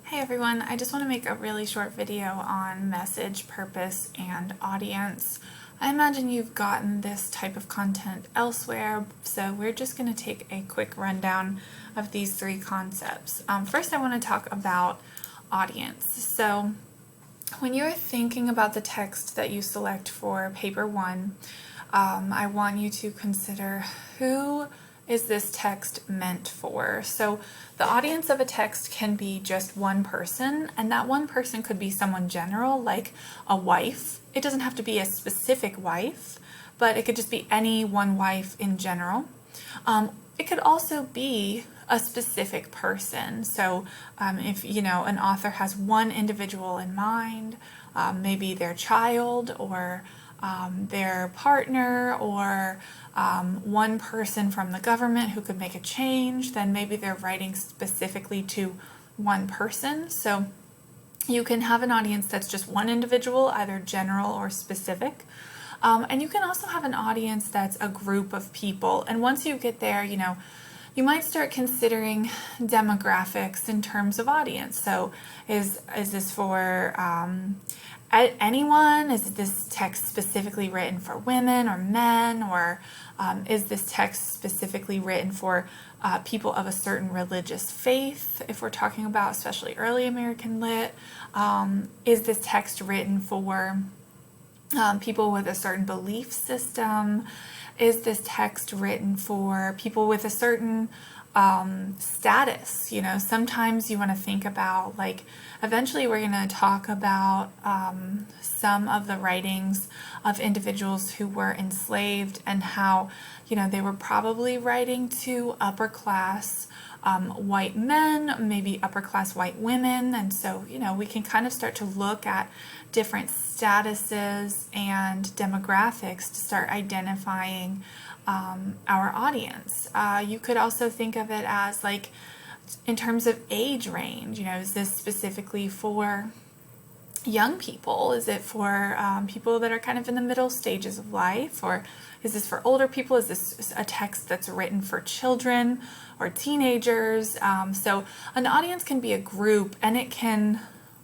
Hey everyone, I just want to make a really short video on message, purpose, and audience. I imagine you've gotten this type of content elsewhere, so we're just going to take a quick rundown of these three concepts. First, I want to talk about audience. So when you're thinking about the text that you select for paper one, I want you to consider who is this text meant for? So the audience of a text can be just one person, and that one person could be someone general, like a wife. It doesn't have to be a specific wife, but it could just be any one wife in general. It could also be a specific person. So if an author has one individual in mind, maybe their child or their partner or one person from the government who could make a change, then maybe they're writing specifically to one person. So you can have an audience that's just one individual, either general or specific. And you can also have an audience that's a group of people. And once you get there, you might start considering demographics in terms of audience. So is this for anyone? Is this text specifically written for women or men? Or is this text specifically written for people of a certain religious faith, if we're talking about especially early American lit? Is this text written for people with a certain belief system? Is this text written for people with a certain status? Sometimes you want to think about, eventually we're going to talk about some of the writings of individuals who were enslaved and how, they were probably writing to upper class white men, maybe upper class white women. And so, we can kind of start to look at different statuses and demographics to start identifying our audience. You could also think of it as in terms of age range. Is this specifically for young people? Is it for people that are kind of in the middle stages of life? Or is this for older people? Is this a text that's written for children or teenagers? So an audience can be a group, and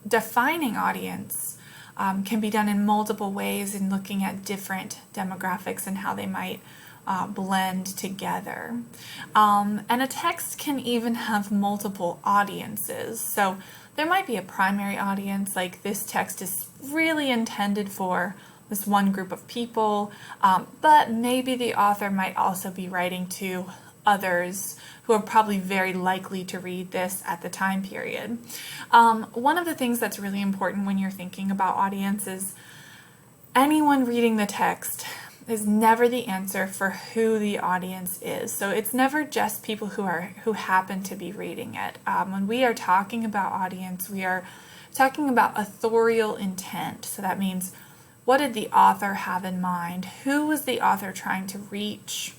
defining audience can be done in multiple ways in looking at different demographics and how they might blend together. And a text can even have multiple audiences. So there might be a primary audience, like this text is really intended for this one group of people, but maybe the author might also be writing to others who are probably very likely to read this at the time period. One of the things that's really important when you're thinking about audience is anyone reading the text is never the answer for who the audience is. So it's never just people who happen to be reading it. When we are talking about audience, we are talking about authorial intent. So that means, what did the author have in mind? Who was the author trying to reach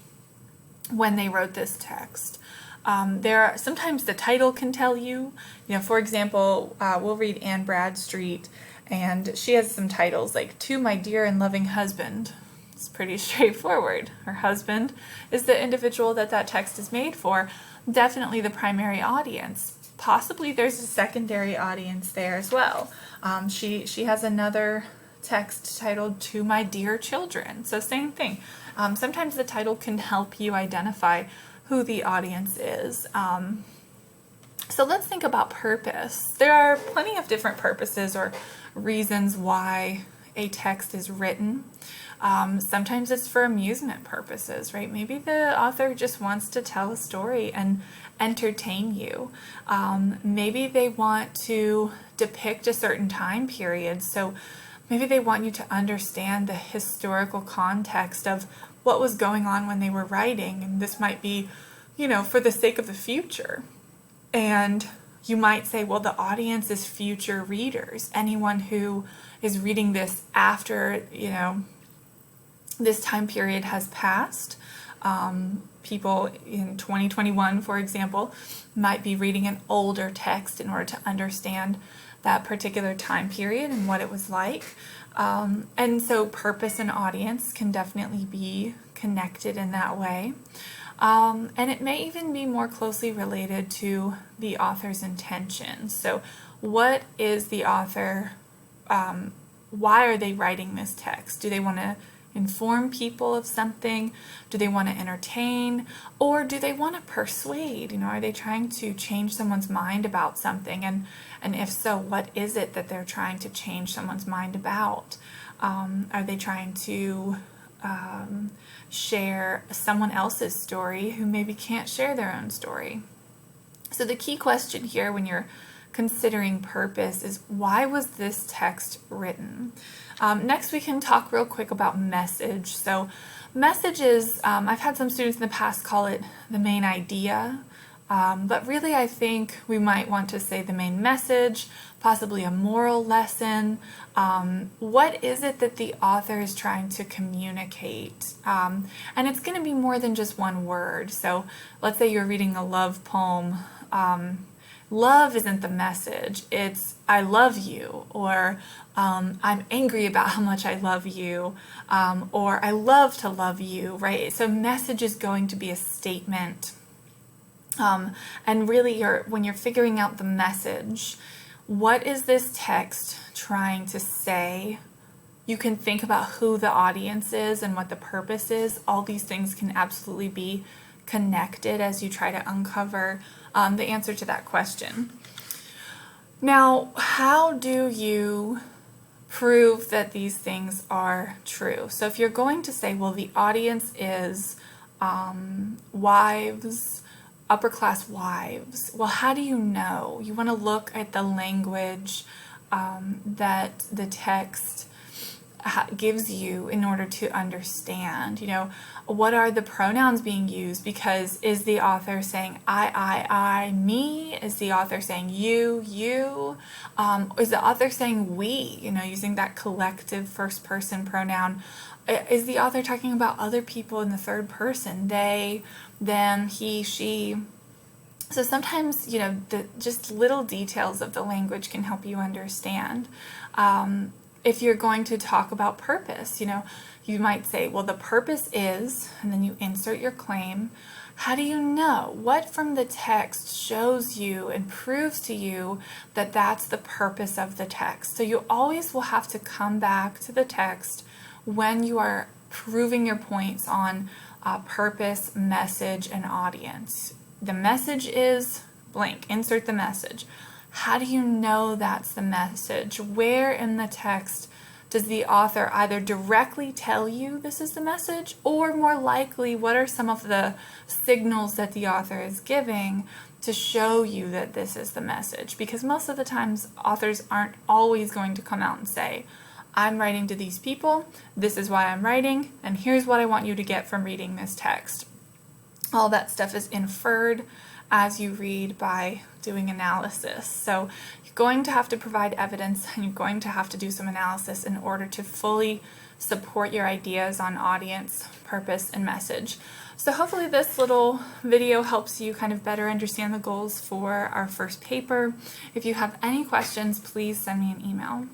when they wrote this text? Sometimes the title can tell you. For example, we'll read Anne Bradstreet, and she has some titles like "To My Dear and Loving Husband." It's pretty straightforward. Her husband is the individual that text is made for, definitely the primary audience. Possibly there's a secondary audience there as well. She has another text titled "To My Dear Children." So same thing. Sometimes the title can help you identify who the audience is. So let's think about purpose. There are plenty of different purposes or reasons why a text is written. Sometimes it's for amusement purposes, right? Maybe the author just wants to tell a story and entertain you. Maybe they want to depict a certain time period. So maybe they want you to understand the historical context of what was going on when they were writing. And this might be, for the sake of the future. And you might say, well, the audience is future readers. Anyone who is reading this after, this time period has passed. People in 2021, for example, might be reading an older text in order to understand that particular time period and what it was like. And so purpose and audience can definitely be connected in that way. And it may even be more closely related to the author's intention. So what is the author, why are they writing this text? Do they want to inform people of something? Do they want to entertain? Or do they want to persuade? Are they trying to change someone's mind about something? And if so, what is it that they're trying to change someone's mind about? Are they trying to share someone else's story who maybe can't share their own story? So the key question here when you're considering purpose is, why was this text written? Next, we can talk real quick about message. So message is, I've had some students in the past call it the main idea, but really I think we might want to say the main message, possibly a moral lesson. What is it that the author is trying to communicate? And it's going to be more than just one word. So let's say you're reading a love poem. Love isn't the message. It's I love you, or I'm angry about how much I love you, or I love to love you, right? So message is going to be a statement. And really when you're figuring out the message, what is this text trying to say? You can think about who the audience is and what the purpose is. All these things can absolutely be connected as you try to uncover the answer to that question. Now, how do you prove that these things are true? So if you're going to say, well, the audience is wives, upper class wives, well, how do you know? You want to look at the language that the text gives you in order to understand, what are the pronouns being used? Because is the author saying I, me? Is the author saying you? Is the author saying we, using that collective first person pronoun? Is the author talking about other people in the third person? They, them, he, she? So sometimes, just little details of the language can help you understand. If you're going to talk about purpose, you might say, well, the purpose is, and then you insert your claim. How do you know? What from the text shows you and proves to you that that's the purpose of the text? So you always will have to come back to the text when you are proving your points on purpose, message, and audience. The message is blank. Insert the message. How do you know that's the message? Where in the text does the author either directly tell you this is the message, or more likely, what are some of the signals that the author is giving to show you that this is the message? Because most of the times, authors aren't always going to come out and say, I'm writing to these people, this is why I'm writing, and here's what I want you to get from reading this text. All that stuff is inferred as you read by doing analysis. So you're going to have to provide evidence, and you're going to have to do some analysis in order to fully support your ideas on audience, purpose, and message. So hopefully this little video helps you kind of better understand the goals for our first paper. If you have any questions, please send me an email.